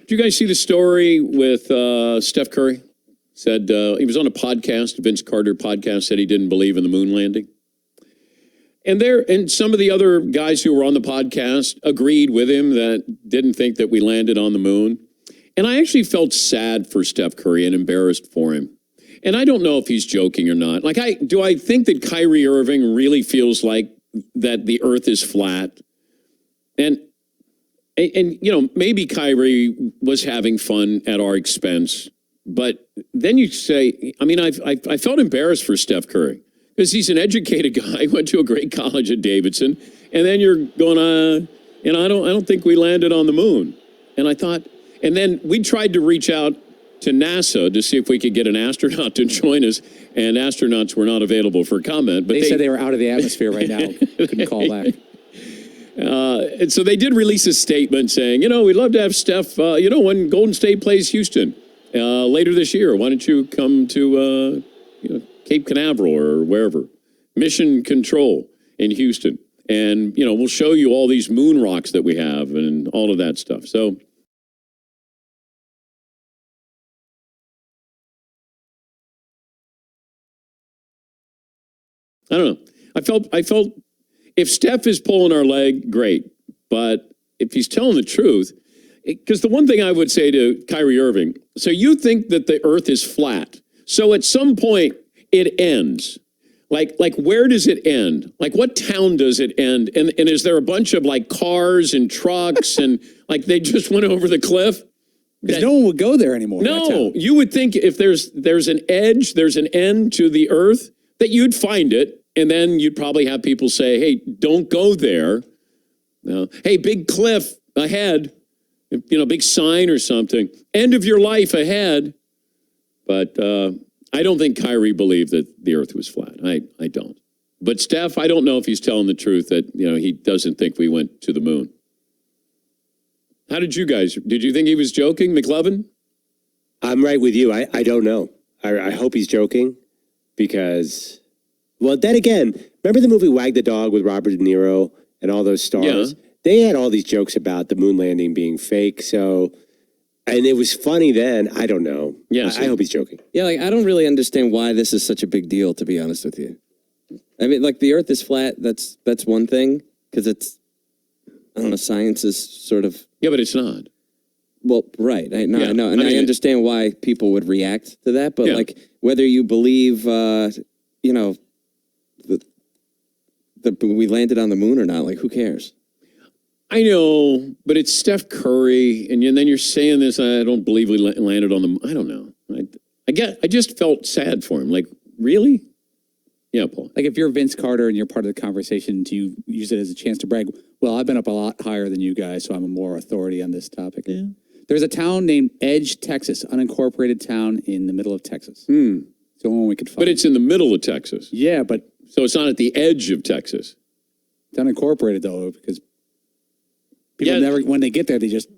Did you guys see the story with Steph Curry? Said he was on a podcast, Vince Carter podcast, said he didn't believe in the moon landing. And some of the other guys who were on the podcast agreed with him that didn't think that we landed on the moon. And I actually felt sad for Steph Curry and embarrassed for him. And I don't know if he's joking or not. Like, do I think that Kyrie Irving really feels like that the earth is flat? And you know, maybe Kyrie was having fun at our expense. But then you say, I mean, I felt embarrassed for Steph Curry because he's an educated guy, went to a great college at Davidson, and then you're going, you know, I don't think we landed on the moon. And I thought, and then we tried to reach out to NASA to see if we could get an astronaut to join us, and astronauts were not available for comment. But they said they were out of the atmosphere right now. Couldn't call back. And so they did release a statement saying, you know, we'd love to have Steph, you know, when Golden State plays Houston later this year, why don't you come to you know, Cape Canaveral or wherever, Mission Control in Houston. And, you know, we'll show you all these moon rocks that we have and all of that stuff. So I don't know. I felt if Steph is pulling our leg, great. But if he's telling the truth, because the one thing I would say to Kyrie Irving, so you think that the earth is flat. So at some point it ends. Like where does it end? Like what town does it end? And is there a bunch of like cars and trucks and like they just went over the cliff? Because no one would go there anymore. No, you would think if there's an edge, there's an end to the earth, that you'd find it. And then you'd probably have people say, hey, don't go there. Hey, big cliff ahead, you know, big sign or something. End of your life ahead. But I don't think Kyrie believed that the earth was flat. I don't. But Steph, I don't know if he's telling the truth that, you know, he doesn't think we went to the moon. How did you guys, did you think he was joking, McLovin? I'm right with you. I don't know. I hope he's joking because... Well, then again, remember the movie Wag the Dog with Robert De Niro and all those stars? Yeah. They had all these jokes about the moon landing being fake. So, and it was funny then. I don't know. Yeah, I hope he's joking. Yeah, like I don't really understand why this is such a big deal, to be honest with you. I mean, like the earth is flat. That's one thing because it's, I don't know, science is sort of. Yeah, but it's not. Well, right. I know. And I understand why people would react to that. But like whether you believe, you know, that we landed on the moon or not, like who cares? I know, but it's Steph Curry, and then you're saying this. I don't believe we landed on the moon. I don't know. I just felt sad for him. Like, really? Yeah, Paul. Like if you're Vince Carter and you're part of the conversation, do you use it as a chance to brag? Well, I've been up a lot higher than you guys, so I'm a more authority on this topic. Yeah. There's a town named Edge, Texas, unincorporated town in the middle of Texas. It's the only one we could find. But it's in the middle of Texas. Yeah, but... So it's not at the edge of Texas. It's unincorporated, though, because people never, when they get there, they just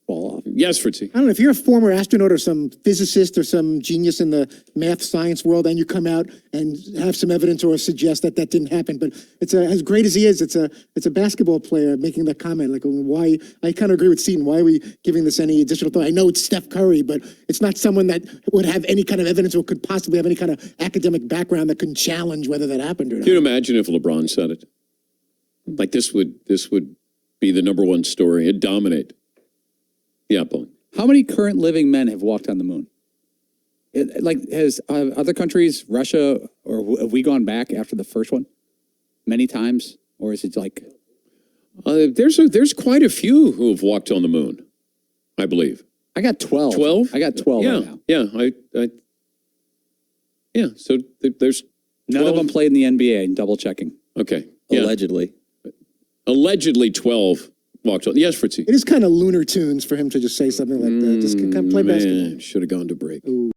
fall off. Yes, Fritzy. I don't know, if you're a former astronaut or some physicist or some genius in the math science world and you come out and have some evidence or suggest that that didn't happen, but it's as great as he is, it's a basketball player making that comment, like why, I kind of agree with Seton, why are we giving this any additional thought? I know it's Steph Curry, but it's not someone that would have any kind of evidence or could possibly have any kind of academic background that could challenge whether that happened or not. Can you imagine if LeBron said it? Like this would be the number one story. It'd dominate. Yeah, Paul. How many current living men have walked on the moon? Has other countries, Russia, or have we gone back after the first one many times? Or is it like... There's quite a few who have walked on the moon, I believe. I got 12. 12? I got 12 right now. Yeah, so there's 12. None of them played in the NBA, and double checking. Okay. Yeah. Allegedly. Allegedly 12 walked on. Yes, Fritzy. It is kind of Lunar Tunes for him to just say something like that. Just kind of play basketball. Should have gone to break. Ooh.